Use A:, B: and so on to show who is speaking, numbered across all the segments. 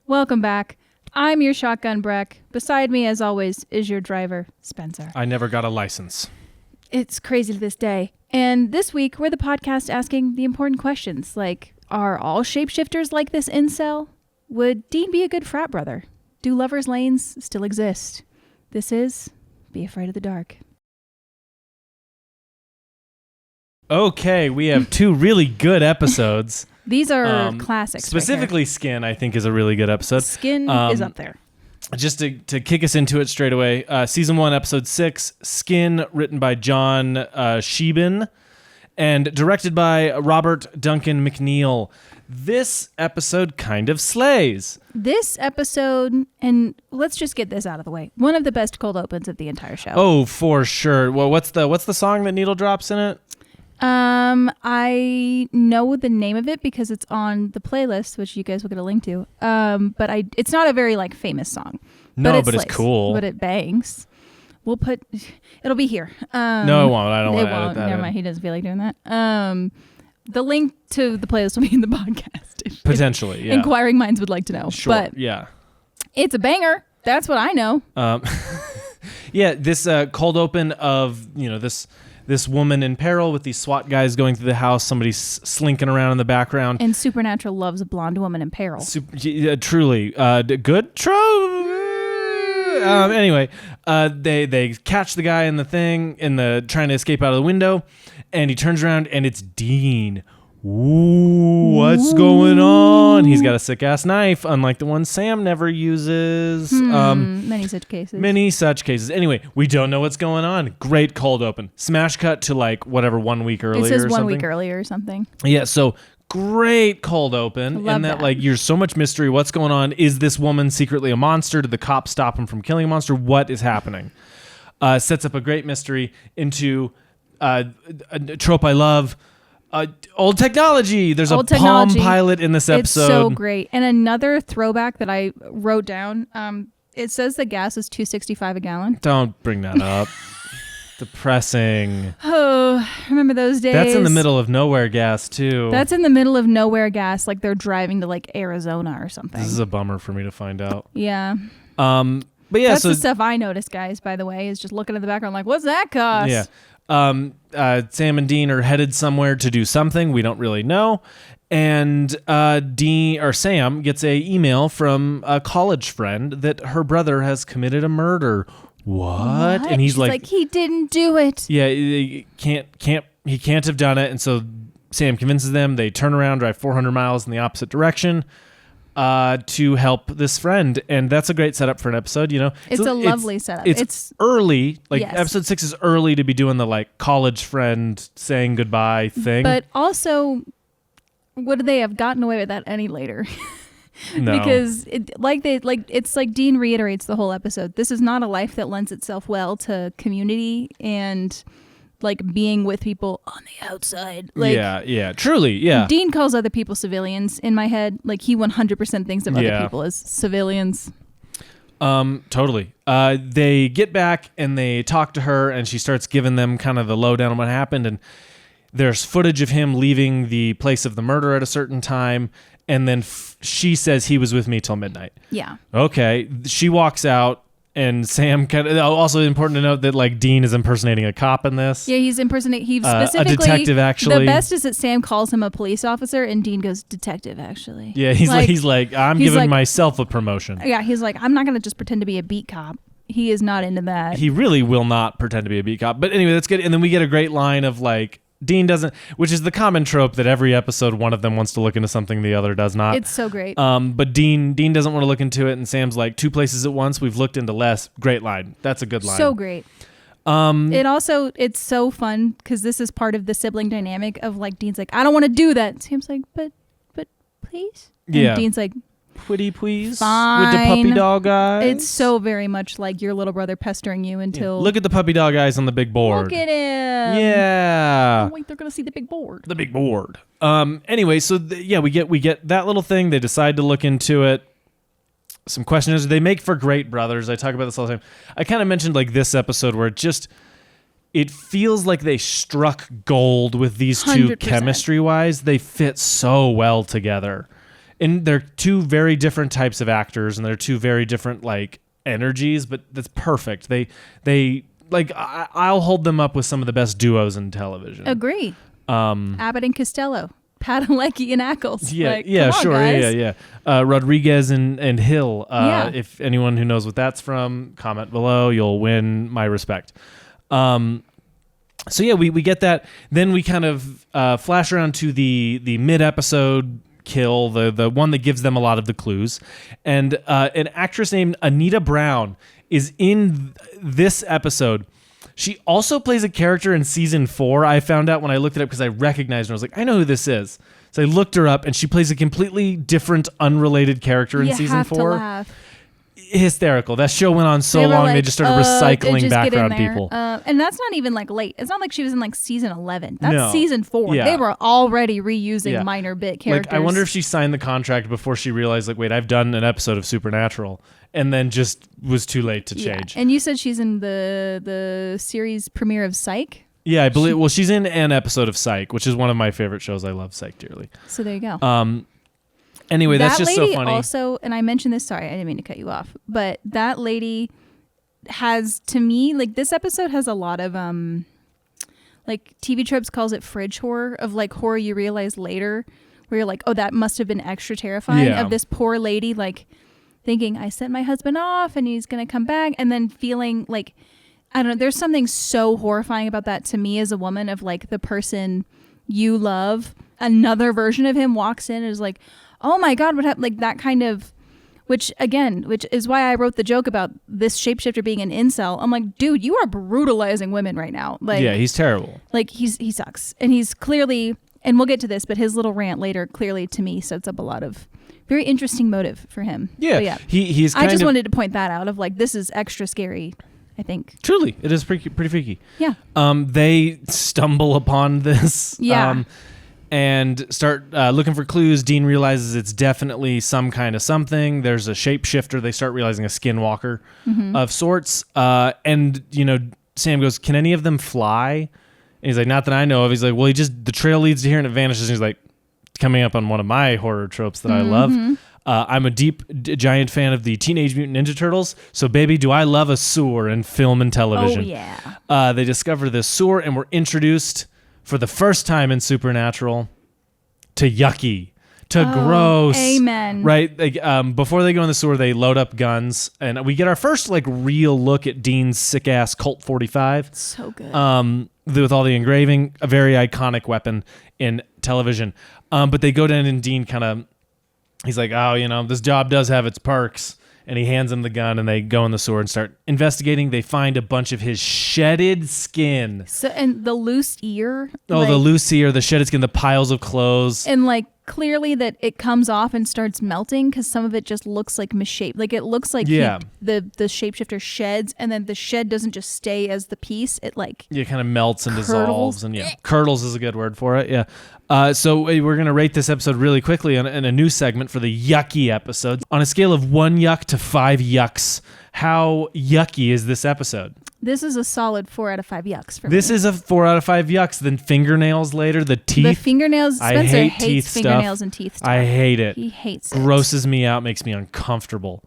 A: Welcome back. I'm your shotgun Breck. Beside me, as always, is your driver, Spencer.
B: I never got a license.
A: It's crazy to this day. And this week, we're the podcast asking the important questions, like, are all shapeshifters like this incel? Would Dean be a good frat brother? Do lovers' lanes still exist? This is Be Afraid of the Dark.
B: Okay, we have two really good episodes.
A: These are classics.
B: Specifically,
A: right
B: Skin, I think, is a really good episode.
A: Skin is up there.
B: Just to kick us into it straight away, Season 1, Episode 6, Skin, written by John Sheben and directed by Robert Duncan McNeil. This episode kind of slays.
A: This episode, and let's just get this out of the way, one of the best cold opens of the entire show.
B: Oh, for sure. Well, what's the song that Needle drops in it?
A: I know the name of it because it's on the playlist, which you guys will get a link to. But it's not a very famous song.
B: No, but it's cool.
A: But it bangs. It'll be here.
B: No, it won't. I don't want to edit that.
A: Never mind. He doesn't feel like doing that. The link to the playlist will be in the podcast.
B: Potentially, yeah.
A: Inquiring minds would like to know.
B: Sure,
A: but
B: yeah.
A: It's a banger. That's what I know.
B: Yeah, this cold open of, this woman in peril with these SWAT guys going through the house, somebody slinking around in the background.
A: And Supernatural loves a blonde woman in peril.
B: Truly. Good? Anyway, they catch the guy in the thing, trying to escape out of the window, and he turns around, and it's Dean. Ooh, what's going on? He's got a sick-ass knife, unlike the one Sam never uses.
A: Many such cases.
B: Anyway, we don't know what's going on. Great cold open. Smash cut to 1 week earlier.
A: It says
B: or
A: 1
B: something.
A: week earlier or something.
B: Yeah, so great cold open.
A: Love
B: and that you're so much mystery. What's going on? Is this woman secretly a monster? Did the cops stop him from killing a monster? What is happening? Sets up a great mystery into a trope I love. Old technology. There's a Palm Pilot in this episode.
A: It's so great. And another throwback that I wrote down, it says the gas is $2.65 a gallon.
B: Don't bring that up. Depressing.
A: Oh, remember those days?
B: That's in the middle of nowhere gas, too.
A: That's in the middle of nowhere gas, like they're driving to Arizona or something.
B: This is a bummer for me to find out.
A: Yeah.
B: But yeah,
A: that's the stuff I noticed, guys, by the way, is just looking at the background what's that cost?
B: Yeah. Sam and Dean are headed somewhere to do something. We don't really know. And Sam gets a email from a college friend that her brother has committed a murder. What? And he's like,
A: he didn't do it.
B: Yeah, he can't have done it. And so Sam convinces them. They turn around, drive 400 miles in the opposite direction to help this friend. And that's a great setup for an episode,
A: It's a lovely setup.
B: It's early.
A: Yes.
B: Episode 6 is early to be doing the college friend saying goodbye thing.
A: But also, would they have gotten away with that any later?
B: No.
A: Because it's like Dean reiterates the whole episode. This is not a life that lends itself well to community and being with people on the outside.
B: Truly, yeah.
A: Dean calls other people civilians in my head. He 100% thinks of other people as civilians.
B: Totally. They get back and they talk to her, and she starts giving them kind of the lowdown on what happened. And there's footage of him leaving the place of the murder at a certain time. And then she says he was with me till midnight.
A: Yeah.
B: Okay. She walks out, and Sam also important to note that Dean is impersonating a cop in this.
A: Yeah, he's impersonating. He specifically
B: a detective. Actually,
A: the best is that Sam calls him a police officer, and Dean goes detective. Actually.
B: Yeah, he's like I'm giving myself a promotion.
A: Yeah, he's like, I'm not gonna just pretend to be a beat cop. He is not into that.
B: He really will not pretend to be a beat cop. But anyway, that's good. And then we get a great line of Dean doesn't, which is the common trope that every episode one of them wants to look into something the other does not.
A: It's so great.
B: But Dean doesn't want to look into it, and Sam's like, 2 places at once. We've looked into less. Great line. That's a good line.
A: So great. It's so fun because this is part of the sibling dynamic of Dean's like, I don't want to do that. Sam's like, but please. And
B: yeah.
A: Dean's like,
B: pretty please
A: fine.
B: With the puppy dog eyes.
A: It's so very much like your little brother pestering you until
B: look at the puppy dog eyes on the big board.
A: Look at him.
B: Yeah.
A: Oh wait, they're gonna see the big board.
B: The big board. Anyway, so we get that little thing. They decide to look into it. Some questions. They make for great brothers. I talk about this all the time. I kind of mentioned this episode where it feels like they struck gold with these two
A: 100%.
B: chemistry wise. They fit so well together. and they're two very different types of actors, and they're two very different like energies, but that's perfect. They like I'll hold them up with some of the best duos in television.
A: Agree. Abbott and Costello, Padalecki and Ackles.
B: Yeah,
A: like,
B: yeah,
A: come on,
B: sure,
A: guys.
B: yeah. Rodriguez and Hill.
A: Yeah.
B: If anyone who knows what that's from, comment below. You'll win my respect. So yeah, we get that. Then we kind of flash around to the mid-episode kill, the one that gives them a lot of the clues. And an actress named Anita Brown is in this episode. She also plays a character in season 4. I found out when I looked it up because I recognized her. I was like, I know who this is. So I looked her up, and she plays a completely different, unrelated character in season 4.
A: You have to laugh.
B: Hysterical. That show went on so long,
A: like,
B: they just started recycling
A: just
B: background
A: get in there.
B: people.
A: And that's not even like late. It's not like she was in like season 11. That's
B: No.
A: season 4.
B: Yeah.
A: They were already reusing
B: Yeah.
A: minor bit characters.
B: Like, I wonder if she signed the contract before she realized, like, wait, I've done an episode of Supernatural, and then just was too late to change.
A: And you said she's in the series premiere of Psych.
B: Yeah, I believe. Well, she's in an episode of Psych, which is one of my favorite shows. I love Psych dearly.
A: So there you go.
B: Anyway, that's just so
A: lady
B: funny.
A: Also, and I mentioned this. Sorry, I didn't mean to cut you off. But that lady has, to me, like this episode has a lot of like TV Tropes calls it fridge horror, of like horror you realize later, where you're like, oh, that must have been extra terrifying.
B: Yeah.
A: Of this poor lady like thinking I sent my husband off and he's gonna come back, and then feeling like, I don't know. There's something so horrifying about that to me as a woman, of like the person you love, another version of him walks in and is like, oh my God, what happened? Like that kind of, which is why I wrote the joke about this shapeshifter being an incel. I'm like, dude, you are brutalizing women right now. Like,
B: yeah, he's terrible.
A: Like he sucks. And he's clearly, and we'll get to this, but his little rant later clearly to me sets up a lot of very interesting motive for him.
B: Yeah,
A: but yeah.
B: He's kind
A: I just
B: of,
A: wanted to point that out, of like, this is extra scary, I think.
B: truly, it is pretty freaky.
A: Yeah.
B: They stumble upon this.
A: Yeah.
B: And start looking for clues. Dean realizes it's definitely some kind of something. There's a shapeshifter. They start realizing a skinwalker of sorts. And, you know, Sam goes, can any of them fly? And he's like, not that I know of. He's like, well, the trail leads to here and it vanishes. And he's like, coming up on one of my horror tropes that I love. I'm a giant fan of the Teenage Mutant Ninja Turtles. So, baby, do I love a sewer in film and television.
A: Oh, yeah.
B: They discover this sewer, and we're introduced for the first time in Supernatural to Yucky, to Gross.
A: Amen.
B: Right? Like, before they go in the sewer, they load up guns, and we get our first like real look at Dean's sick ass Colt 45.
A: So good.
B: With all the engraving, a very iconic weapon in television. But they go down, and Dean he's like, oh, you know, this job does have its perks. And he hands him the gun, and they go in the sewer and start investigating. They find a bunch of his shedded skin.
A: So, and the loose ear.
B: Oh, the loose ear, the shedded skin, the piles of clothes.
A: And like clearly that it comes off and starts melting, because some of it just looks like misshapen. Like it looks like the shapeshifter sheds, and then the shed doesn't just stay as the piece. It like
B: kind of melts and
A: curdles.
B: dissolves, and curdles is a good word for it. Yeah. So we're gonna rate this episode really quickly in a new segment for the yucky episodes. On a scale of 1 yuck to 5 yucks, how yucky is this episode?
A: This is a solid 4 out of 5 yucks for me.
B: This is a 4 out of 5 yucks. Then fingernails later, the teeth.
A: The fingernails. Spencer
B: I hate
A: hates
B: teeth
A: fingernails
B: stuff.
A: and teeth stuff.
B: I hate it.
A: He hates it.
B: Grosses me out, makes me uncomfortable.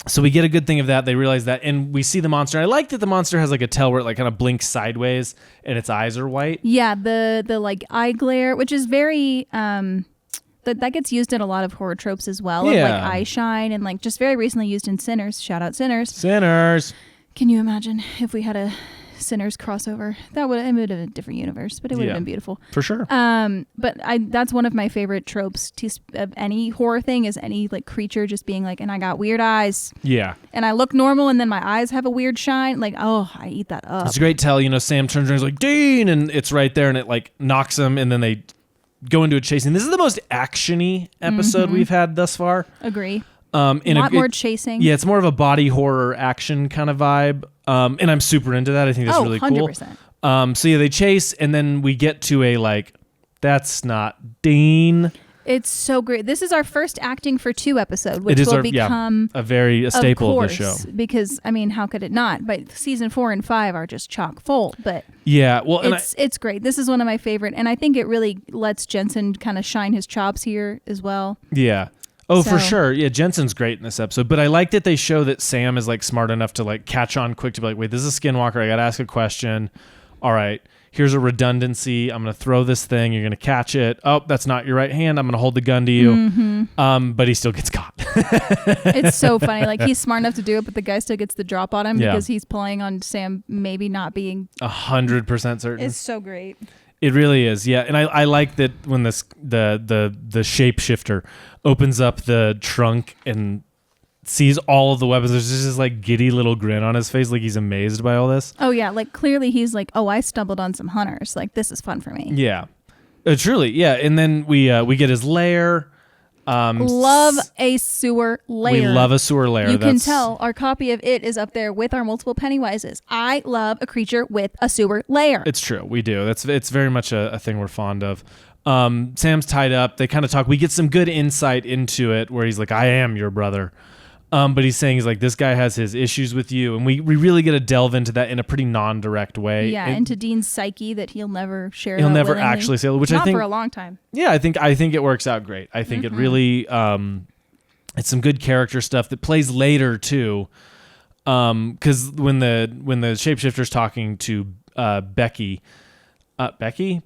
B: So we get a good thing of that. They realize that, and we see the monster. I like that the monster has like a tail where it like kind of blinks sideways, and its eyes are white.
A: Yeah, the like eye glare, which is very that gets used in a lot of horror tropes as well.
B: Yeah.
A: Of like eye shine, and like just very recently used in Sinners. Shout out Sinners.
B: Sinners.
A: Can you imagine if we had a Sinners crossover? That would have been a different universe, but it would have been beautiful
B: for sure.
A: But that's one of my favorite tropes of any horror thing, is any like creature just being like, and I got weird eyes.
B: Yeah.
A: And I look normal, and then my eyes have a weird shine. Like, oh, I eat that up.
B: It's a great tell. You know, Sam turns around and is like, Dean, and it's right there, and it like knocks him, and then they go into a chase scene. This is the most action-y episode we've had thus far.
A: Agree.
B: A
A: lot more chasing.
B: Yeah, it's more of a body horror action kind of vibe. And I'm super into that. I think that's really
A: 100%.
B: cool. So yeah, they chase, and then we get to a like, that's not Dean.
A: It's so great. This is our first acting for 2 episode,
B: It
A: which
B: is
A: will become
B: a staple of the show.
A: Because I mean, how could it not? But season 4 and 5 are just chock full. But
B: yeah, well,
A: it's great. This is one of my favorite, and I think it really lets Jensen kind of shine his chops here as well.
B: Yeah. Oh, for sure. Yeah, Jensen's great in this episode. But I like that they show that Sam is like smart enough to like catch on quick to be like, wait, this is a skinwalker. I got to ask a question. All right. Here's a redundancy. I'm going to throw this thing. You're going to catch it. Oh, that's not your right hand. I'm going to hold the gun to you. Mm-hmm. But he still gets caught.
A: It's so funny. Like, he's smart enough to do it, but the guy still gets the drop on him because he's playing on Sam maybe not being
B: 100% certain.
A: It's so great.
B: It really is. Yeah. And I like that when the shapeshifter opens up the trunk and sees all of the weapons. There's just this like giddy little grin on his face, like he's amazed by all this.
A: Oh yeah, like clearly he's like, oh, I stumbled on some hunters. Like, this is fun for me.
B: Yeah, truly, yeah. And then we get his lair.
A: Love a sewer lair.
B: We love a sewer lair.
A: You can tell our copy of it is up there with our multiple Pennywises. I love a creature with a sewer lair.
B: It's true, we do. It's very much a thing we're fond of. Sam's tied up. They kind of talk. We get some good insight into it where he's like, I am your brother. But he's saying, he's like, this guy has his issues with you. And we really get to delve into that in a pretty non-direct way.
A: Yeah, into Dean's psyche that he'll never share.
B: He'll never
A: willingly.
B: actually say, which
A: Not
B: I think
A: for a long time.
B: Yeah, I think it works out great. I think it really, it's some good character stuff that plays later too. Because when the shapeshifter's talking to Betty.
A: Becky.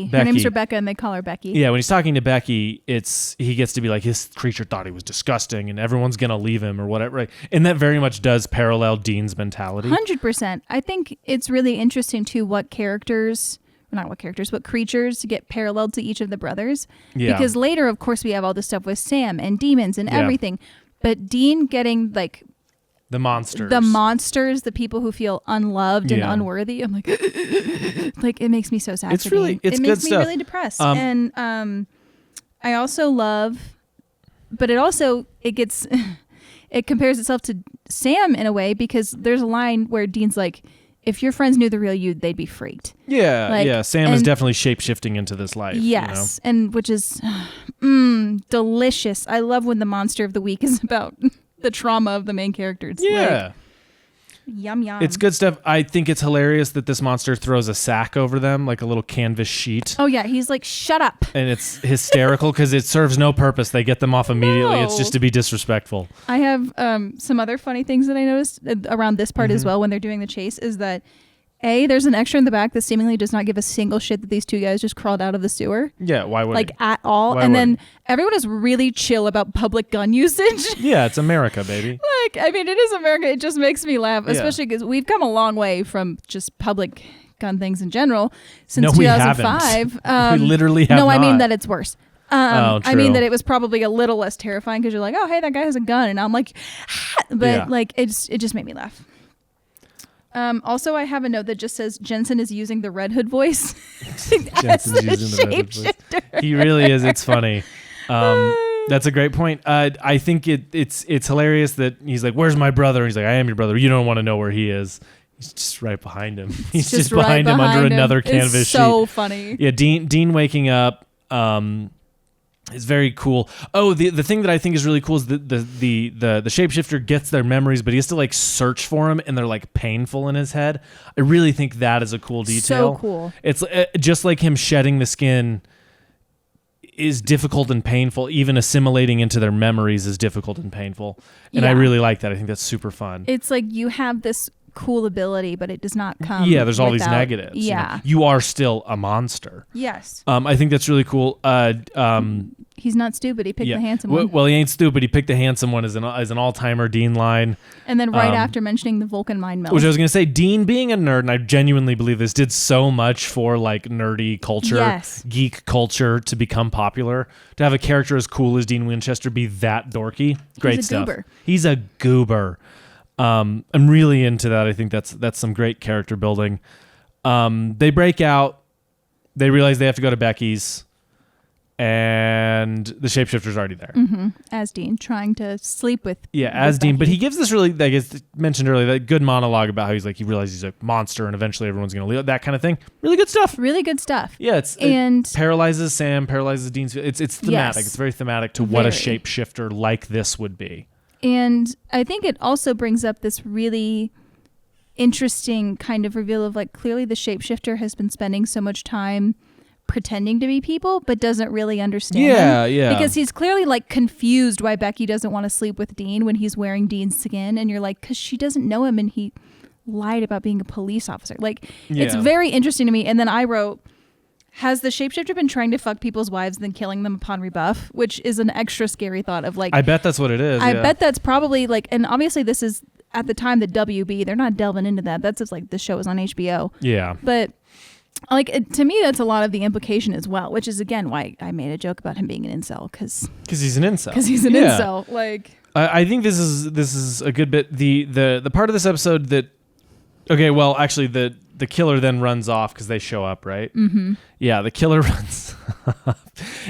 A: Her name's Rebecca, and they call her Becky.
B: Yeah, when he's talking to Becky, he gets to be like, his creature thought he was disgusting, and everyone's gonna leave him or whatever. Right? And that very much does parallel Dean's mentality.
A: 100%. I think it's really interesting too what creatures get paralleled to each of the brothers.
B: Yeah.
A: Because later, of course, we have all this stuff with Sam and demons and everything, but Dean getting like
B: the monsters,
A: the people who feel unloved and unworthy. I'm like, like, it makes me so sad.
B: It's really, it's
A: it
B: good
A: makes
B: stuff.
A: me really depressed. And I also love, but it gets, it compares itself to Sam in a way, because there's a line where Dean's like, if your friends knew the real you, they'd be freaked.
B: Yeah,
A: like,
B: yeah. Sam is definitely shape-shifting into this life.
A: Yes, you know? And which is delicious. I love when the monster of the week is about the trauma of the main character. It's like, yum yum.
B: It's good stuff. I think it's hilarious that this monster throws a sack over them, like a little canvas sheet.
A: Oh yeah, he's like, shut up.
B: And it's hysterical because it serves no purpose. They get them off immediately. No. It's just to be disrespectful.
A: I have some other funny things that I noticed around this part as well when they're doing the chase is that there's an extra in the back that seemingly does not give a single shit that these two guys just crawled out of the sewer.
B: Yeah, why would
A: like at all? And then everyone is really chill about public gun usage.
B: Yeah, it's America, baby.
A: Like, I mean, it is America. It just makes me laugh, especially because we've come a long way from just public gun things in general since 2005.
B: We literally have
A: No,
B: not.
A: I mean that it's worse.
B: True.
A: I mean that it was probably a little less terrifying because you're like, oh, hey, that guy has a gun, and I'm like, but like it just made me laugh. Also, I have a note that just says Jensen is using the Red Hood voice.
B: Jensen's using the Red Hood voice. He really is. It's funny. That's a great point. I think it's hilarious that he's like, "Where's my brother?" And he's like, "I am your brother. You don't want to know where he is. He's just right behind him. He's just behind him under another canvas sheet."
A: So funny.
B: Yeah, Dean waking up. Is very cool. Oh, the thing that I think is really cool is the shapeshifter gets their memories, but he has to like search for them, and they're like painful in his head. I really think that is a cool detail.
A: So cool.
B: It's just like him shedding the skin is difficult and painful. Even assimilating into their memories is difficult and painful. And I really like that. I think that's super fun.
A: It's like you have this cool ability, but it does not come.
B: Yeah, there's all these negatives.
A: Yeah,
B: you are still a monster.
A: Yes.
B: I think that's really cool.
A: He's not stupid. He picked the handsome one.
B: Well, he ain't stupid. He picked the handsome one as an all-timer Dean line.
A: And then after mentioning the Vulcan mind meld.
B: Which I was going to say, Dean being a nerd, and I genuinely believe this, did so much for like nerdy culture, geek culture to become popular. To have a character as cool as Dean Winchester be that dorky. Great stuff. Goober. He's a goober. I'm really into that. I think that's some great character building. They break out. They realize they have to go to Becky's. and the shapeshifter's already there.
A: As Dean, trying to sleep with
B: As
A: with
B: Dean. But
A: Becky.
B: he gives this really, I guess, mentioned earlier, that good monologue about how he's like, he realizes he's a monster and eventually everyone's going to leave, that kind of thing. Really good stuff.
A: Really good stuff.
B: Yeah,
A: And
B: it paralyzes Sam, paralyzes Dean's. It's thematic.
A: Yes.
B: It's very thematic to what a
A: Very.
B: shapeshifter like this would be.
A: And I think it also brings up this really interesting kind of reveal of like, clearly the shapeshifter has been spending so much time pretending to be people but doesn't really understand them. Because he's clearly like confused why Becky doesn't want to sleep with Dean when he's wearing Dean's skin, and you're like, because she doesn't know him and he lied about being a police officer. Like, it's very interesting to me. And then I wrote, has the shapeshifter been trying to fuck people's wives and then killing them upon rebuff, which is an extra scary thought of like,
B: I bet that's what it is.
A: I bet that's probably like, and obviously this is at the time the WB, they're not delving into that. That's just like the show is on HBO.
B: Yeah.
A: But like, to me, that's a lot of the implication as well, which is again why I made a joke about him being an incel, because
B: he's an incel.
A: Incel. Like,
B: I think this is a good bit. The part of this episode that, okay, well, actually the killer then runs off because they show up, right? Mm-hmm. Yeah, the killer runs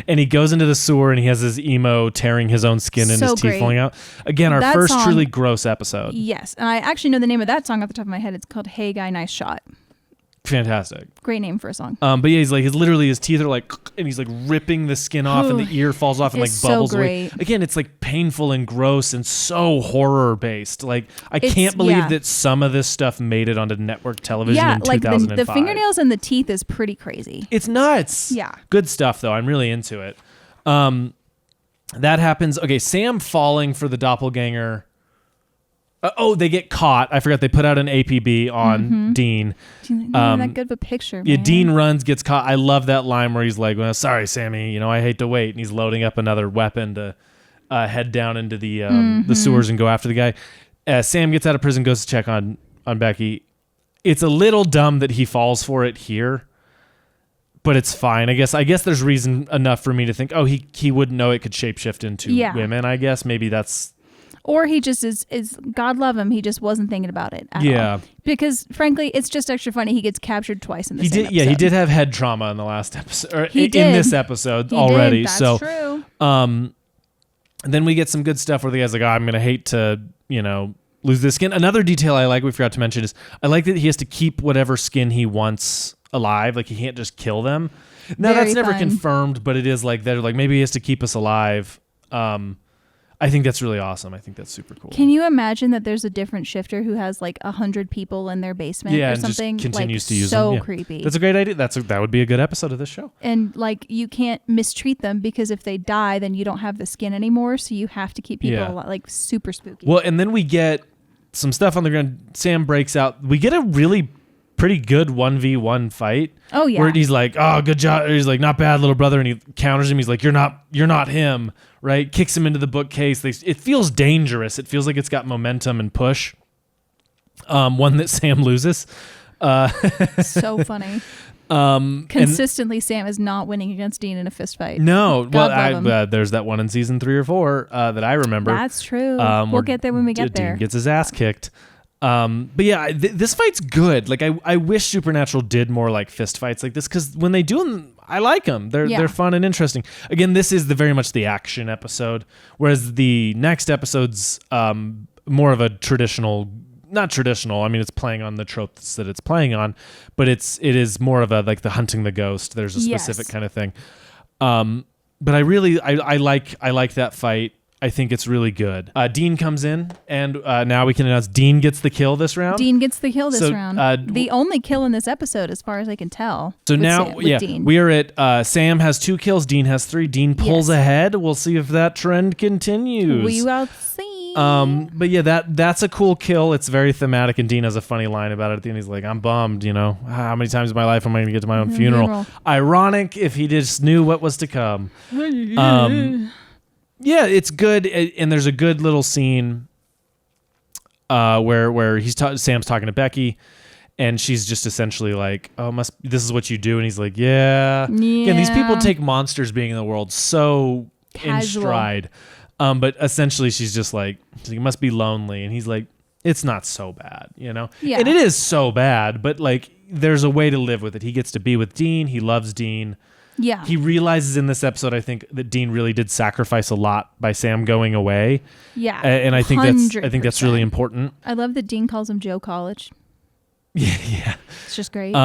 B: and he goes into the sewer and he has his emo tearing his own skin and his teeth falling out. Again, our first truly gross episode.
A: Yes, and I actually know the name of that song off the top of my head. It's called "Hey Guy, Nice Shot."
B: Fantastic.
A: Great name for a song.
B: But yeah, he's like, literally his teeth are like, and he's like ripping the skin off and the ear falls off and like bubbles away. Again, it's like painful and gross and so horror based. Like, I can't believe that some of this stuff made it onto network television in 2005.
A: Like the fingernails and the teeth is pretty crazy.
B: It's nuts.
A: Yeah.
B: Good stuff though. I'm really into it. That happens. Okay, Sam falling for the doppelganger. They get caught. I forgot they put out an APB on Dean.
A: Not that good of a picture,
B: Yeah,
A: man.
B: Dean runs, gets caught. I love that line where he's like, well, sorry, Sammy, I hate to wait. And he's loading up another weapon to head down into the sewers and go after the guy. Sam gets out of prison, goes to check on Becky. It's a little dumb that he falls for it here, but it's fine. I guess there's reason enough for me to think, he wouldn't know it could shapeshift into women. I guess maybe that's...
A: Or he just is God love him, he just wasn't thinking about it at all. Because frankly, it's just extra funny he gets captured twice in the same episode.
B: Yeah, he did have head trauma in the last episode, or in this episode already.
A: That's true.
B: Then we get some good stuff where the guy's like, I'm going to hate to, lose this skin. Another detail I like, we forgot to mention, is I like that he has to keep whatever skin he wants alive. Like, he can't just kill them. Now, that's never confirmed, but it is like, they're like, maybe he has to keep us alive. I think that's really awesome. I think that's super cool.
A: Can you imagine that there's a different shifter who has like 100 people in their basement or something?
B: Just continues
A: like,
B: to use them.
A: So
B: Yeah.
A: creepy.
B: That's a great idea. That would be a good episode of this show.
A: And like, you can't mistreat them because if they die, then you don't have the skin anymore. So you have to keep people alive, like super spooky.
B: Well, and then we get some stuff on the ground. Sam breaks out. We get a really pretty good 1v1 fight.
A: Oh yeah.
B: Where he's like, "Oh, good job." He's like, "Not bad, little brother," and he counters him. He's like, "You're not him." Right? Kicks him into the bookcase. It feels dangerous. It feels like it's got momentum and push. One that Sam loses.
A: So funny. Consistently, Sam is not winning against Dean in a fist fight.
B: No.
A: God love him.
B: There's that one in season 3 or 4 that I remember.
A: That's true. We'll get there when we get there.
B: Dean gets his ass kicked. But yeah, this fight's good. Like, I wish Supernatural did more like fist fights like this, because when they do them, I like them. They're fun and interesting. Again, this is very much the action episode, whereas the next episode's more of a not traditional. I mean, it's playing on the tropes that it's playing on, but it is more of a like the hunting the ghost. There's a specific kind of thing. But I like that fight. I think it's really good. Dean comes in, and now we can announce Dean gets the kill this round.
A: Dean gets the kill this round. The only kill in this episode, as far as I can tell.
B: So now,
A: Dean.
B: we are at Sam has 2 kills, Dean has 3. Dean pulls ahead. We'll see if that trend continues.
A: We will see.
B: But yeah, that's a cool kill. It's very thematic, and Dean has a funny line about it at the end. He's like, "I'm bummed. How many times in my life am I going to get to my own funeral?" Ironic if he just knew what was to come. Yeah, it's good, and there's a good little scene where Sam's talking to Becky, and she's just essentially like, "Oh, this is what you do," and he's like, "Yeah." Again, these people take monsters being in the world so in stride, but essentially she's just like, "You must be lonely," and he's like, "It's not so bad, Yeah. And it is so bad, but like, there's a way to live with it. He gets to be with Dean. He loves Dean.
A: Yeah.
B: He realizes in this episode, I think, that Dean really did sacrifice a lot by Sam going away.
A: Yeah.
B: And I think that's really important.
A: I love that Dean calls him Joe College.
B: Yeah.
A: It's just great.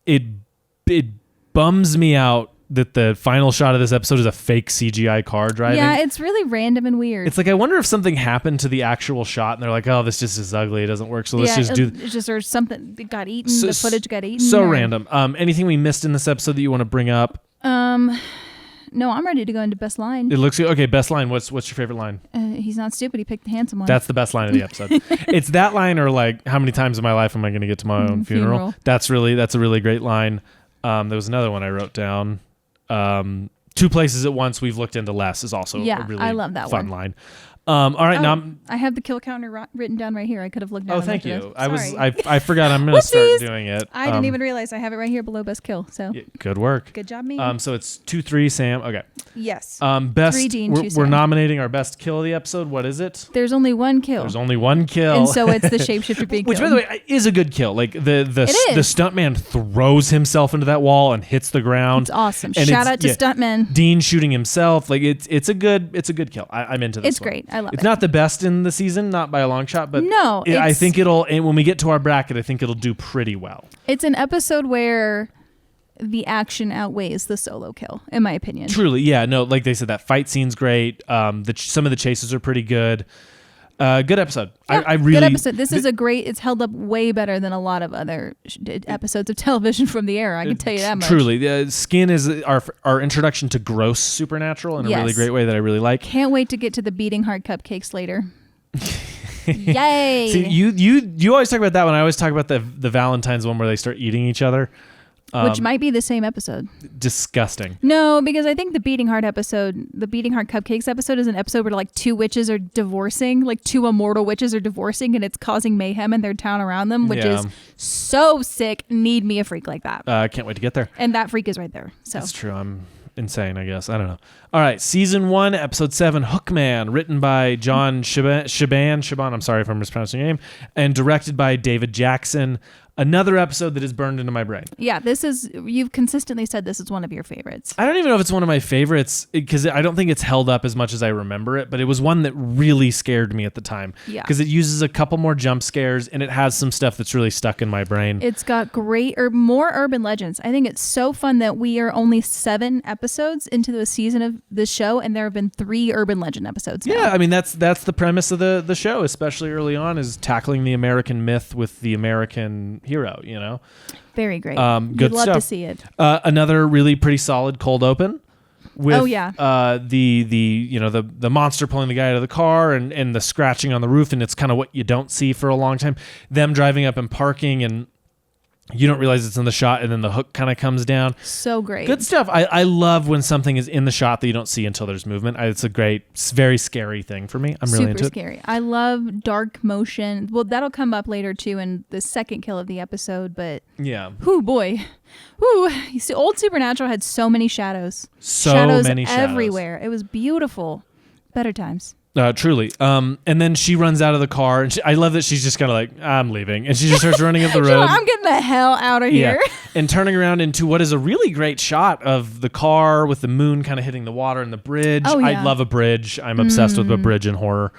B: It bums me out that the final shot of this episode is a fake CGI car driving.
A: Yeah, it's really random and weird.
B: It's like, I wonder if something happened to the actual shot and they're like, oh, this just is ugly. It doesn't work. So let's just do...
A: It's just, or something that got eaten. The footage got eaten.
B: So random. Anything we missed in this episode that you want to bring up?
A: No, I'm ready to go into best line.
B: It looks good. Okay, best line. What's your favorite line?
A: He's not stupid. He picked the handsome one.
B: That's the best line of the episode. It's that line, or like, how many times in my life am I going to get to my own funeral? That's a really great line. There was another one I wrote down. Two places at once we've looked into less is also a really
A: I love that
B: fun line. All right, now
A: I have the kill counter written down right here. I could have looked down.
B: Oh, thank you. I forgot. I'm going to start doing it.
A: I didn't even realize I have it right here below best kill. So
B: good work.
A: Good job, me.
B: So it's 2-3 Sam. Okay.
A: Yes.
B: Best.
A: 3 Dean, 2
B: we're
A: Sam.
B: Nominating our best kill of the episode. What is it?
A: There's only one kill.
B: There's only one kill,
A: and so it's the shapeshifter being
B: which,
A: killed.
B: by the way, is a good kill. Like the stuntman throws himself into that wall and hits the ground.
A: It's awesome.
B: And
A: Shout out to stuntmen.
B: Dean shooting himself. Like it's a good kill. I'm into this.
A: It's great. I love it.
B: It's not the best in the season, not by a long shot, but
A: no,
B: I think when we get to our bracket, I think it'll do pretty well.
A: It's an episode where the action outweighs the solo kill, in my opinion.
B: Truly, yeah. No, like they said, that fight scene's great. Some of the chases are pretty good. Good episode.
A: Yeah,
B: I really
A: good episode. This is a great. It's held up way better than a lot of other episodes of television from the era. I can tell you that much.
B: Truly, Skin is our introduction to gross supernatural in a really great way that I really like.
A: Can't wait to get to the beating heart cupcakes later. Yay!
B: See, you always talk about that one. I always talk about the Valentine's one where they start eating each other.
A: Which might be the same episode.
B: Disgusting.
A: No, because I think the Beating Heart Cupcakes episode is an episode where like two witches are divorcing, like two immortal witches are divorcing, and it's causing mayhem in their town around them, which is so sick. Need me a freak like that.
B: Can't wait to get there.
A: And that freak is right there. So
B: that's true. I'm insane, I guess. I don't know. All right, season 1, episode 7, Hookman, written by John Shaban. I'm sorry if I'm mispronouncing your name, and directed by David Jackson. Another episode that is burned into my brain.
A: Yeah, you've consistently said this is one of your favorites.
B: I don't even know if it's one of my favorites because I don't think it's held up as much as I remember it, but it was one that really scared me at the time.
A: Yeah.
B: Because it uses a couple more jump scares and it has some stuff that's really stuck in my brain.
A: It's got more urban legends. I think it's so fun that we are only 7 episodes into the season of this show and there have been 3 urban legend episodes now.
B: Yeah, I mean, that's the premise of the show, especially early on, is tackling the American myth with the American hero, you know.
A: Very great.
B: Good
A: You'd love
B: stuff.
A: to see it.
B: Another really pretty solid cold open with the monster pulling the guy out of the car and the scratching on the roof, and it's kind of what you don't see for a long time. Them driving up and parking, and you don't realize it's in the shot, and then the hook kind of comes down.
A: So great.
B: Good stuff. I love when something is in the shot that you don't see until there's movement. It's a great, very scary thing for me. I'm really into it.
A: Super scary. I love dark motion. Well, that'll come up later too in the second kill of the episode, but
B: yeah.
A: Whoo boy. Whoo. You see, old Supernatural had so many shadows.
B: Many shadows
A: everywhere. It was beautiful. Better times.
B: Truly. And then she runs out of the car, and I love that she's just kind of like, I'm leaving, and she just starts running up the road.
A: I'm getting the hell out of here.
B: And turning around into what is a really great shot of the car with the moon kind of hitting the water and the bridge.
A: Oh, yeah.
B: I love a bridge. I'm obsessed with a bridge in horror.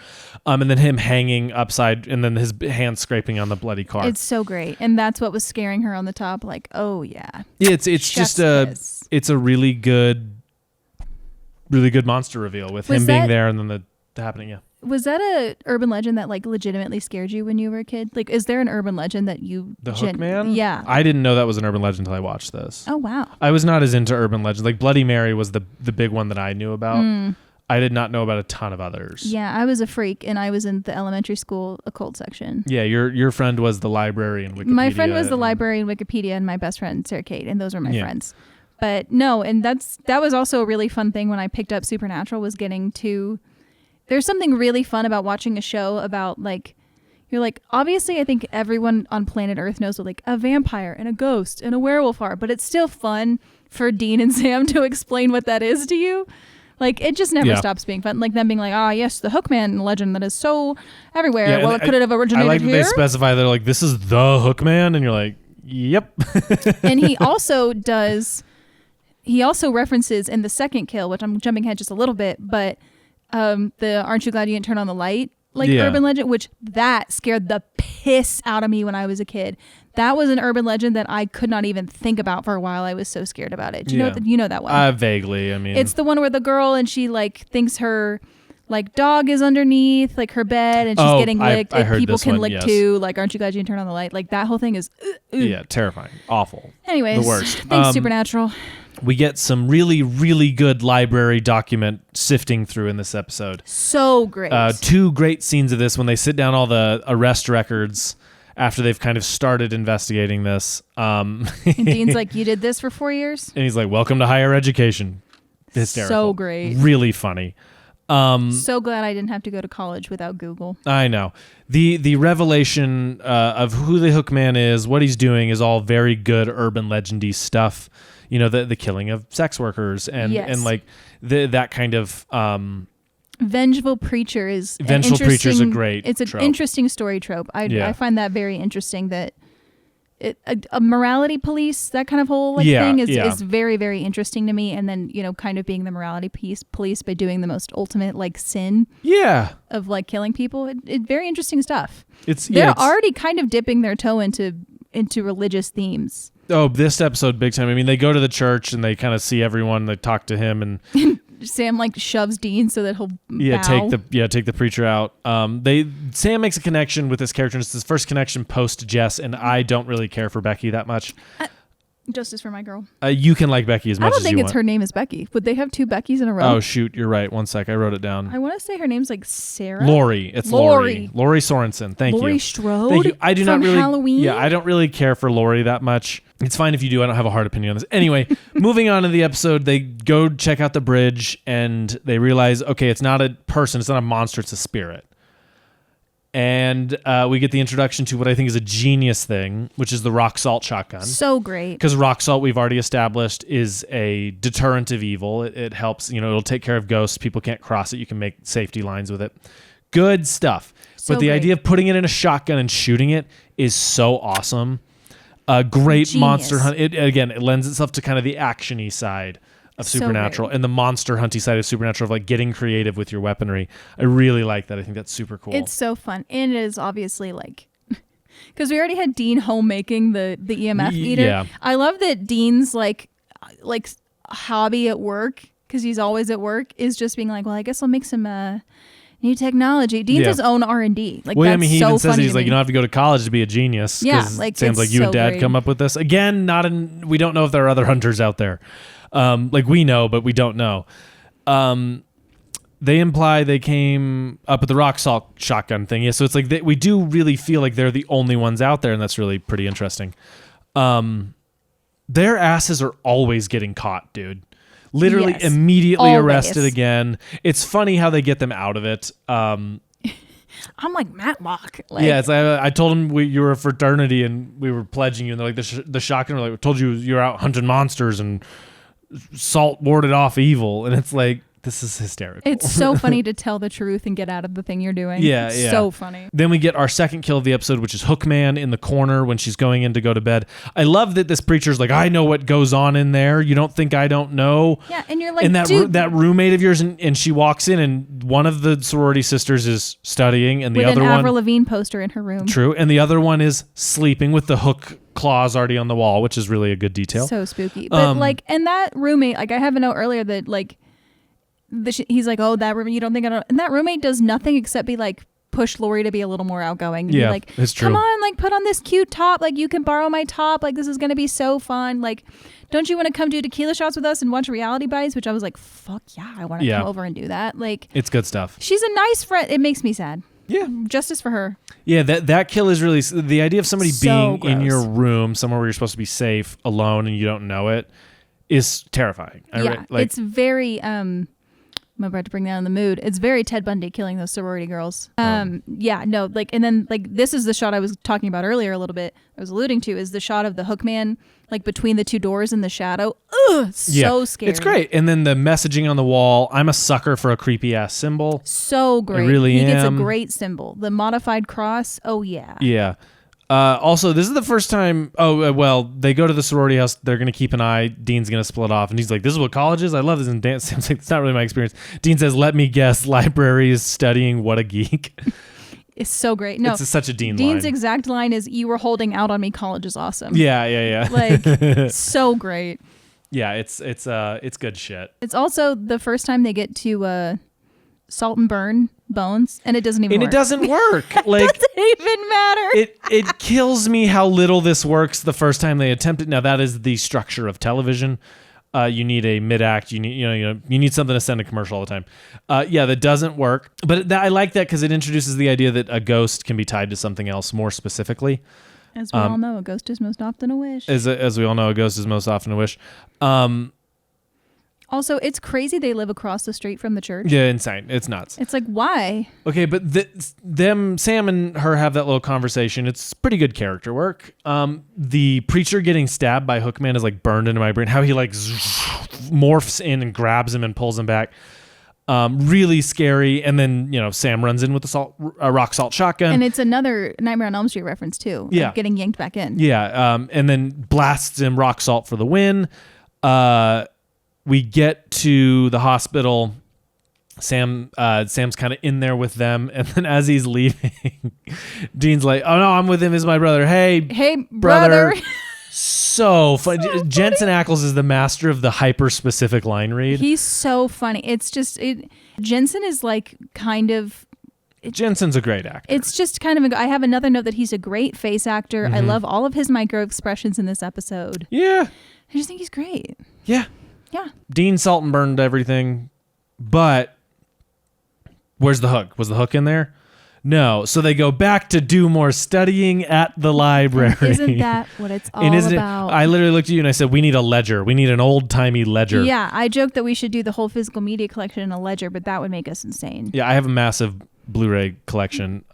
B: And then him hanging upside, and then his hand scraping on the bloody car.
A: It's so great, and that's what was scaring her on the top. Like, oh yeah.
B: It's just it's a really good monster reveal with him being there, and then the happening. Yeah.
A: Was that a urban legend that like legitimately scared you when you were a kid? Like, is there an urban legend that you...
B: The Hookman?
A: Yeah.
B: I didn't know that was an urban legend until I watched this.
A: Oh, wow.
B: I was not as into urban legends. Like Bloody Mary was the big one that I knew about. I did not know about a ton of others.
A: Yeah, I was a freak, and I was in the elementary school occult section.
B: Yeah, your friend was the library in Wikipedia.
A: My friend was the library in Wikipedia, and my best friend, Sarah Kate, and those were my friends. But no, and that was also a really fun thing when I picked up Supernatural, was getting to... There's something really fun about watching a show about, like, you're like, obviously I think everyone on planet Earth knows what like a vampire and a ghost and a werewolf are, but it's still fun for Dean and Sam to explain what that is to you. Like, it just never stops being fun. Like them being like, yes, the Hookman legend that is so everywhere.
B: Yeah,
A: well, could it have originated here?
B: I like that they specify, they're like, this is the Hookman, and you're like, yep.
A: And he also does... he also references in the second kill, which I'm jumping ahead just a little bit, but the "Aren't you glad you didn't turn on the light?" urban legend, which that scared the piss out of me when I was a kid. That was an urban legend that I could not even think about for a while. I was so scared about it. Do you know that one?
B: Vaguely. I mean,
A: it's the one where the girl and she thinks her dog is underneath her bed and she's getting licked.
B: I
A: and
B: heard
A: people
B: this
A: can
B: one,
A: lick
B: yes.
A: too. Aren't you glad you didn't turn on the light? That whole thing is
B: yeah, terrifying, awful.
A: Anyways,
B: the worst.
A: Thanks, Supernatural.
B: We get some really, really good library document sifting through in this episode.
A: So great.
B: 2 great scenes of this when they sit down all the arrest records after they've kind of started investigating this.
A: And Dean's like, "You did this for 4 years?"
B: And he's like, "Welcome to higher education." Hysterical.
A: So great.
B: Really funny.
A: So glad I didn't have to go to college without Google.
B: I know. The revelation of who the Hookman is, what he's doing, is all very good urban legendy stuff. The killing of sex workers and that kind of
A: vengeful preacher is
B: a great
A: it's an
B: trope.
A: Interesting story trope. I find that very interesting that a morality police, that kind of whole thing is very, very interesting to me. And then, kind of being the morality police by doing the most ultimate sin of killing people. It very interesting stuff. They're already kind of dipping their toe into religious themes.
B: Oh, this episode, big time. I mean, they go to the church and they kind of see everyone. They talk to him, and
A: Sam shoves Dean so that he'll
B: take the preacher out. Sam makes a connection with this character. And it's his first connection post Jess, and I don't really care for Becky that much.
A: Justice for my girl.
B: You can like Becky as much as you want.
A: I don't think it's her name is Becky. Would they have 2 Beckys in a row?
B: Oh, shoot. You're right. One sec. I wrote it down.
A: I want to say her name's Sarah.
B: Lori. It's Lori. Lori Sorensen. Thank you.
A: Lori Strode.
B: Thank you. I do not really.
A: Halloween.
B: Yeah, I don't really care for Lori that much. It's fine if you do. I don't have a hard opinion on this. Anyway, moving on to the episode, they go check out the bridge and they realize, okay, it's not a person. It's not a monster. It's a spirit. And we get the introduction to what I think is a genius thing, which is the rock salt shotgun.
A: So great.
B: Because rock salt, we've already established, is a deterrent of evil. It helps, it'll take care of ghosts. People can't cross it. You can make safety lines with it. Good stuff.
A: So
B: but the idea of putting it in a shotgun and shooting it is so awesome. A great monster hunt. It lends itself to kind of the action-y side of Supernatural and the monster hunty side of Supernatural of getting creative with your weaponry. I really like that. I think that's super cool.
A: It's so fun. And it is obviously because we already had Dean homemaking the EMF meter.
B: Yeah.
A: I love that Dean's hobby at work, because he's always at work, is just being well, I guess I'll make some new technology. Dean's his own R&D.
B: He even says you don't have to go to college to be a genius.
A: Yeah,
B: sounds like you and Dad
A: great.
B: come up with this. Again, we don't know if there are other hunters out there. We know, but we don't know. They imply they came up with the rock salt shotgun thing. Yeah, so it's we do really feel like they're the only ones out there, and that's really pretty interesting. Their asses are always getting caught, dude. Literally immediately
A: always.
B: arrested again. It's funny how they get them out of it.
A: I'm like Matlock.
B: Yeah, I told them you were a fraternity and we were pledging you, and they're the shotgun. We're we told you you're out hunting monsters and salt warded off evil, and it's this is hysterical.
A: It's so funny to tell the truth and get out of the thing you're doing.
B: Yeah.
A: So funny.
B: Then we get our second kill of the episode, which is Hookman in the corner when she's going in to go to bed. I love that this preacher's I know what goes on in there. You don't think I don't know?
A: Yeah, and you're
B: and
A: dude,
B: that roommate of yours, and she walks in, and one of the sorority sisters is studying, and the other one...
A: with an Avril Lavigne poster in her room.
B: True, and the other one is sleeping with the hook claws already on the wall, which is really a good detail.
A: So spooky. But and that roommate, I have a note earlier that he's oh, that roommate, you don't think I don't, and that roommate does nothing except be push Lori to be a little more outgoing. And
B: yeah,
A: be
B: it's true.
A: Come on, put on this cute top. You can borrow my top. This is going to be so fun. Don't you want to come do tequila shots with us and watch Reality Bites? Which I was fuck yeah, I want to come over and do that.
B: It's good stuff.
A: She's a nice friend. It makes me sad.
B: Yeah.
A: Justice for her.
B: Yeah, that kill is really... The idea of somebody being
A: gross.
B: in your room, somewhere where you're supposed to be safe, alone, and you don't know it, is terrifying.
A: It's very... I'm about to bring that in the mood. It's very Ted Bundy killing those sorority girls. And then this is the shot I was talking about earlier a little bit. I was alluding to is the shot of the Hookman between the 2 doors in the shadow. Ugh, so scary.
B: It's great. And then the messaging on the wall. I'm a sucker for a creepy ass symbol.
A: So great.
B: I really
A: He
B: am.
A: gets a great symbol. The modified cross. Oh yeah.
B: Yeah. Also, this is the first time. Oh, well, they go to the sorority house. They're going to keep an eye. Dean's going to split off. And he's like, this is what college is? I love this. And Dan Sam's like, it's not really my experience. Dean says, let me guess, library is studying. What a geek.
A: It's so great. No,
B: it's such a Dean's
A: line. Exact line is, you were holding out on me. College is awesome.
B: Yeah.
A: Like, so great.
B: Yeah, it's good shit.
A: It's also the first time they get to salt and burn Bones, and it doesn't even work.
B: It doesn't work. Like,
A: it doesn't even matter.
B: It kills me how little this works the first time they attempt it. Now, that is the structure of television. You need a mid-act. You need something to send a commercial all the time. That doesn't work. But I like that because it introduces the idea that a ghost can be tied to something else more specifically.
A: As we all know, a ghost is most often a wish.
B: As we all know, a ghost is most often a wish.
A: Also, it's crazy they live across the street from the church.
B: Yeah, insane. It's nuts.
A: It's like, why?
B: Okay, but Sam and her have that little conversation. It's pretty good character work. The preacher getting stabbed by Hookman is like burned into my brain. How he like morphs in and grabs him and pulls him back. Really scary. And then, Sam runs in with the rock salt shotgun.
A: And it's another Nightmare on Elm Street reference too.
B: Yeah.
A: Getting yanked back in.
B: Yeah. And then blasts him rock salt for the win. We get to the hospital. Sam's kind of in there with them, and then as he's leaving, Dean's like, "Oh no, I'm with him. Is my brother? Hey,
A: brother."
B: So funny. Jensen Ackles is the master of the hyper specific line read.
A: He's so funny. It's just Jensen is like kind of.
B: Jensen's a great actor.
A: It's just kind of. I have another note that he's a great face actor.
B: Mm-hmm.
A: I love all of his micro expressions in this episode.
B: Yeah,
A: I just think he's great.
B: Yeah.
A: Yeah.
B: Dean salt and burned everything, but where's the hook? Was the hook in there? No. So they go back to do more studying at the library.
A: And isn't that what it's all about?
B: I literally looked at you and I said, we need a ledger. We need an old-timey ledger.
A: Yeah, I joked that we should do the whole physical media collection in a ledger, but that would make us insane.
B: Yeah, I have a massive Blu-ray collection.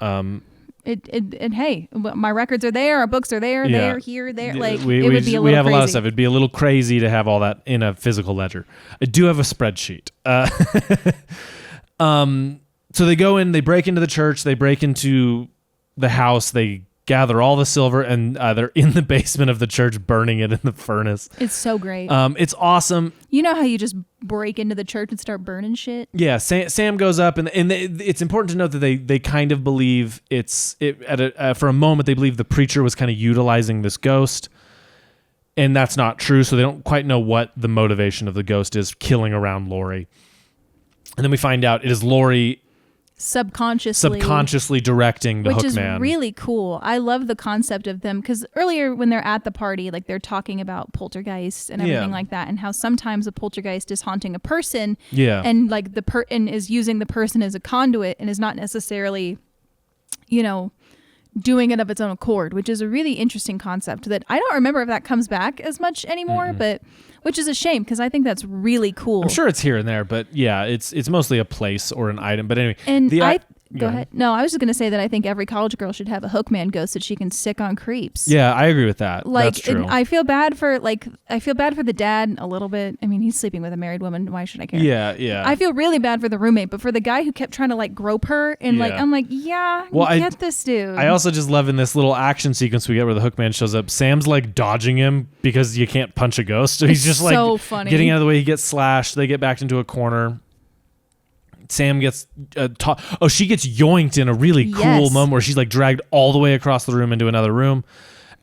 A: Hey, my records are there, our books are there, there, here, there. Like,
B: it would be a little we have crazy. A lot of stuff. It'd be a little crazy to have all that in a physical ledger. I do have a spreadsheet. So they go in, they break into the church, they break into the house, they gather all the silver, and they're in the basement of the church burning it in the furnace.
A: It's so great.
B: It's awesome.
A: You know how you just break into the church and start burning shit?
B: Yeah, Sam goes up, and it's important to note that they kind of believe for a moment they believe the preacher was kind of utilizing this ghost, and that's not true, so they don't quite know what the motivation of the ghost is killing around Lori. And then we find out it is Lori subconsciously directing the
A: Which
B: Hookman.
A: Is really cool. I love the concept of them, because earlier when they're at the party, like they're talking about poltergeists and everything like that, and how sometimes a poltergeist is haunting a person, and like and is using the person as a conduit and is not necessarily, doing it of its own accord, which is a really interesting concept that I don't remember if that comes back as much anymore, but which is a shame because I think that's really cool.
B: I'm sure it's here and there, but yeah, it's mostly a place or an item. But anyway,
A: and go ahead. No, I was just going to say that I think every college girl should have a Hookman ghost that she can sick on creeps.
B: Yeah, I agree with that. That's true.
A: I feel bad for the dad a little bit. I mean, he's sleeping with a married woman. Why should I care?
B: Yeah.
A: I feel really bad for the roommate, but for the guy who kept trying to like grope her and I'm like, get this dude.
B: I also just love in this little action sequence we get where the Hookman shows up. Sam's like dodging him because you can't punch a ghost, so he's just like
A: so funny.
B: Getting out of the way. He gets slashed. They get backed into a corner. Sam gets she gets yoinked in a really cool moment where she's like dragged all the way across the room into another room,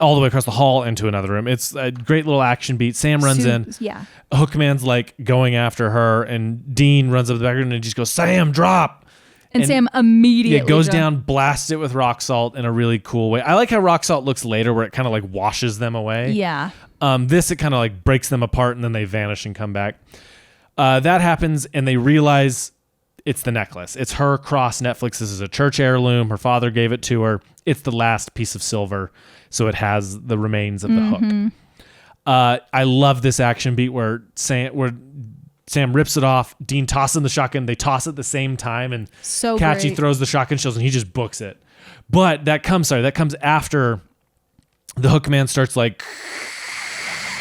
B: all the way across the hall into another room. It's a great little action beat. Sam runs in.
A: Yeah.
B: Hookman's like going after her, and Dean runs up the back and just goes, "Sam, drop!"
A: And Sam immediately
B: goes down, blasts it with rock salt in a really cool way. I like how rock salt looks later, where it kind of like washes them away.
A: Yeah.
B: This it kind of like breaks them apart, and then they vanish and come back. That happens, and they realize it's the necklace. It's her cross Netflix. This is a church heirloom. Her father gave it to her. It's the last piece of silver, so it has the remains of the hook. I love this action beat where Sam rips it off. Dean tosses the shotgun. They toss at the same time, and
A: so
B: Catchy
A: great.
B: throws the shotgun shells, and he just books it. But that comes after the Hookman starts like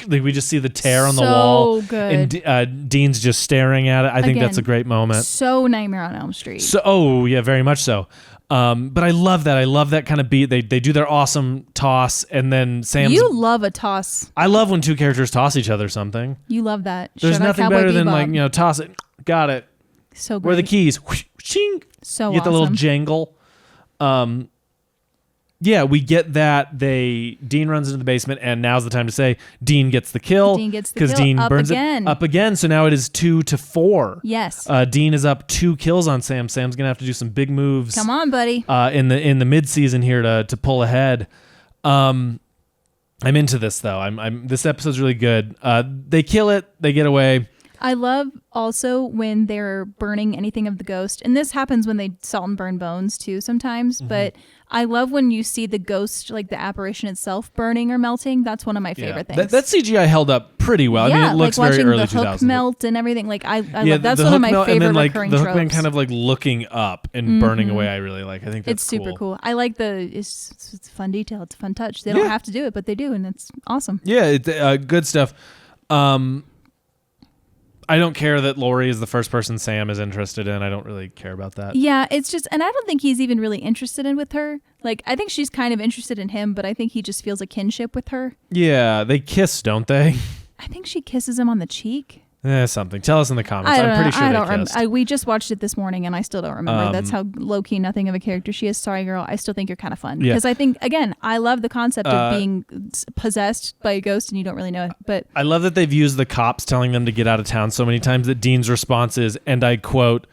B: like we just see the tear on the
A: So
B: wall.
A: good.
B: And Dean's just staring at it. I think that's a great moment.
A: So Nightmare on Elm Street.
B: So, oh yeah, very much so. But I love that. I love that kind of beat. They do their awesome toss, and then Sam's.
A: You love a toss.
B: I love when two characters toss each other something.
A: You love that.
B: There's
A: Shout out
B: nothing
A: Cowboy
B: better than
A: Bebop.
B: toss it. Got it.
A: So great.
B: Where are the keys? Whoosh, ching.
A: So
B: You get the little
A: awesome.
B: jangle. Yeah, we get that. Dean runs into the basement, and now's the time to say Dean gets the kill.
A: Dean gets the
B: because
A: kill.
B: Dean
A: Up
B: burns
A: again.
B: it up again. So now it is 2-4.
A: Yes.
B: Dean is up 2 kills on Sam. Sam's gonna have to do some big moves.
A: Come on, buddy.
B: In the mid season here to pull ahead. I'm into this though. This episode's really good. They kill it. They get away.
A: I love also when they're burning anything of the ghost. And this happens when they salt and burn bones too sometimes.
B: Mm-hmm.
A: But I love when you see the ghost, like the apparition itself burning or melting. That's one of my favorite things.
B: That CGI held up pretty well.
A: Yeah,
B: I mean, it looks
A: like
B: very
A: watching
B: early
A: the hook
B: 2000s.
A: melt and everything. Like I
B: Yeah,
A: love, that's
B: the
A: one of
B: hook
A: my
B: melt,
A: favorite
B: and then,
A: recurring
B: the
A: tropes.
B: hookman kind of like looking up and burning away. I really like. I think that's
A: It's super cool. I like it's a fun detail. It's a fun touch. They don't have to do it, but they do, and it's awesome.
B: Yeah, it's good stuff. I don't care that Lori is the first person Sam is interested in. I don't really care about that.
A: Yeah, it's just, and I don't think he's even really interested in with her. Like, I think she's kind of interested in him, but I think he just feels a kinship with her.
B: Yeah, they kiss, don't they?
A: I think she kisses him on the cheek.
B: Something. Tell us in the comments.
A: I don't
B: I'm pretty
A: know.
B: sure
A: I don't
B: they kissed.
A: we just watched it this morning, and I still don't remember. That's how low key nothing of a character she is. Sorry, girl. I still think you're kind of fun
B: Yeah.
A: because I think again, I love the concept of being possessed by a ghost and you don't really know it. But
B: I love that they've used the cops telling them to get out of town so many times that Dean's response is, and I quote,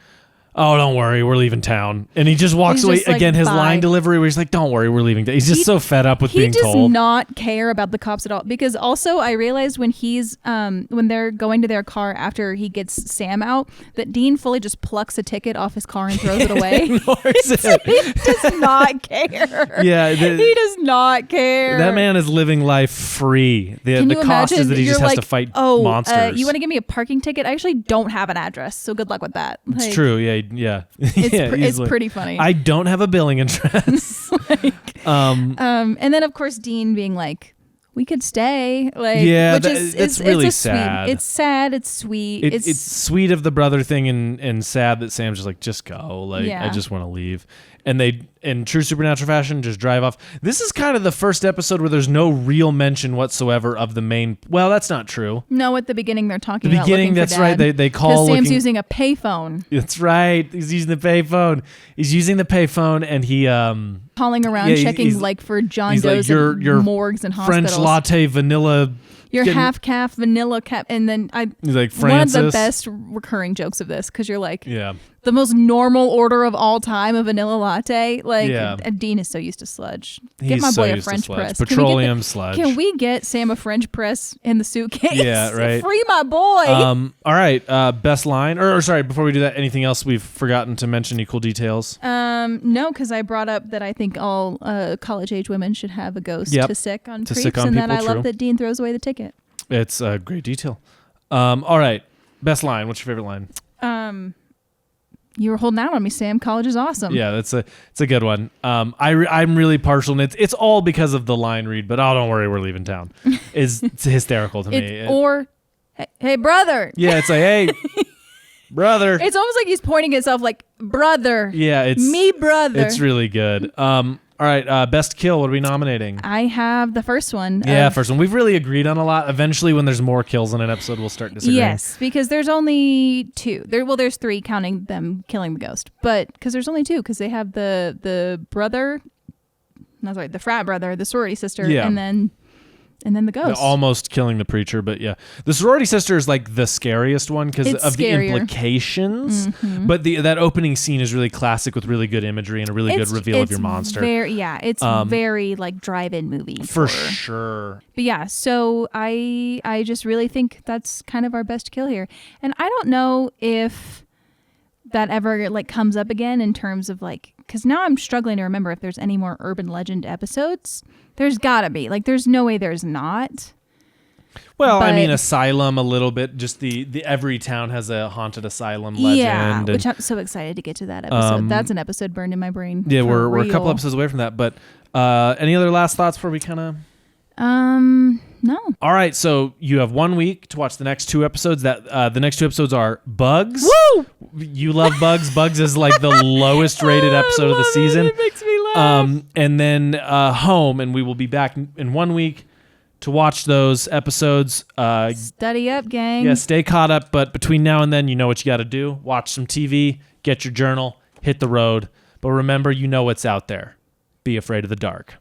B: "Oh, don't worry, we're leaving town." And he just walks
A: He's
B: away.
A: just like,
B: Again, his
A: bye.
B: line delivery where he's like, "Don't worry, we're leaving." He's just so fed up with being
A: he does
B: told.
A: not care about the cops at all. Because also I realized when when they're going to their car after he gets Sam out, that Dean fully just plucks a ticket off his car and throws it away.
B: Ignores it.
A: He does not care.
B: Yeah,
A: he does not care.
B: That man is living life free.
A: Can
B: The
A: you
B: cost is
A: imagine?
B: that he
A: You're
B: just has
A: like,
B: to fight
A: oh,
B: monsters.
A: you want to give me a parking ticket? I actually don't have an address, so good luck with that.
B: It's
A: Like,
B: true. Yeah.
A: It's pretty funny.
B: I don't have a billing address.
A: And then of course Dean being like, "We could stay." Like,
B: Yeah,
A: which
B: it's really
A: a
B: sad.
A: Sweet, it's sad. It's sweet.
B: It's sweet of the brother thing and sad that Sam's just like, just go. Like,
A: Yeah.
B: I just want to leave. And they, in true supernatural fashion, just drive off. This is kind of the first episode where there's no real mention whatsoever of the main. Well, that's not true.
A: no. At the beginning, they're talking
B: The
A: about
B: beginning,
A: looking for
B: that's
A: Dad,
B: right. They call
A: because Sam's
B: looking-
A: using a payphone,
B: That's right. He's using the payphone. And he
A: calling around
B: Yeah,
A: checking
B: he's-
A: like for John
B: he's like,
A: Doe's
B: your
A: and morgues and
B: French
A: hospitals.
B: latte vanilla.
A: Your
B: getting-
A: half calf vanilla cap, and then
B: He's like,
A: one of the
B: Francis.
A: best recurring jokes of this because you're like,
B: Yeah.
A: the most normal order of all time, a vanilla latte. Like,
B: Yeah.
A: and Dean is so used to sludge. Get
B: He's
A: my
B: so
A: boy a
B: used to
A: French
B: sludge.
A: press.
B: Petroleum sludge.
A: Can we get Sam a French press in the suitcase?
B: Yeah, right.
A: Free my boy.
B: All right. Best line, or sorry, before we do that, anything else we've forgotten to mention? Any cool details?
A: No, because I brought up that I think all college age women should have a ghost
B: Yep.
A: to sick on
B: To
A: creeps,
B: sick on
A: and then
B: people,
A: I
B: true.
A: love that Dean throws away the ticket.
B: It's a great detail. All right. Best line. What's your favorite line?
A: You were holding out on me, Sam. College is awesome.
B: Yeah, it's a good one. I'm really partial, and it's all because of the line read. But don't worry, we're leaving town. It's hysterical to me.
A: Or, hey, brother.
B: Yeah, it's like, hey, brother.
A: It's almost like he's pointing himself like, brother.
B: Yeah, it's
A: me, brother.
B: It's really good. All right, best kill. What are we nominating?
A: I have the first one.
B: Yeah, first one. We've really agreed on a lot. Eventually, when there's more kills in an episode, we'll start disagreeing.
A: Yes, because there's only two. There's three counting them killing the ghost. But because there's only two, because they have the brother, no, sorry, the frat brother, the sorority sister,
B: Yeah.
A: and then the ghost.
B: Almost killing the preacher, but yeah. The sorority sister is like the scariest one because
A: It's
B: of
A: scarier.
B: the implications. But that opening scene is really classic with really good imagery and a really good reveal of your monster.
A: It's very like drive-in movie.
B: For sure.
A: But yeah, so I just really think that's kind of our best kill here. And I don't know if that ever like comes up again in terms of like, because now I'm struggling to remember if there's any more urban legend episodes. There's gotta be. Like, there's no way there's not.
B: Well, I
A: But-
B: mean, asylum a little bit. Just the every town has a haunted asylum legend.
A: Yeah,
B: and,
A: which I'm so excited to get to that episode. That's an episode burned in my brain.
B: yeah,
A: for
B: we're a couple
A: real.
B: episodes away from that. But any other last thoughts before we kind of?
A: No.
B: All right, so you have 1 week to watch the next 2 episodes. That the next 2 episodes are Bugs.
A: Woo!
B: You love Bugs. Bugs is like the lowest rated episode of the season.
A: It makes me laugh.
B: And then Home, and we will be back in 1 week to watch those episodes.
A: Study up, gang.
B: Yeah, stay caught up. But between now and then, you know what you got to do. Watch some TV, get your journal, hit the road. But remember, you know what's out there. Be afraid of the dark.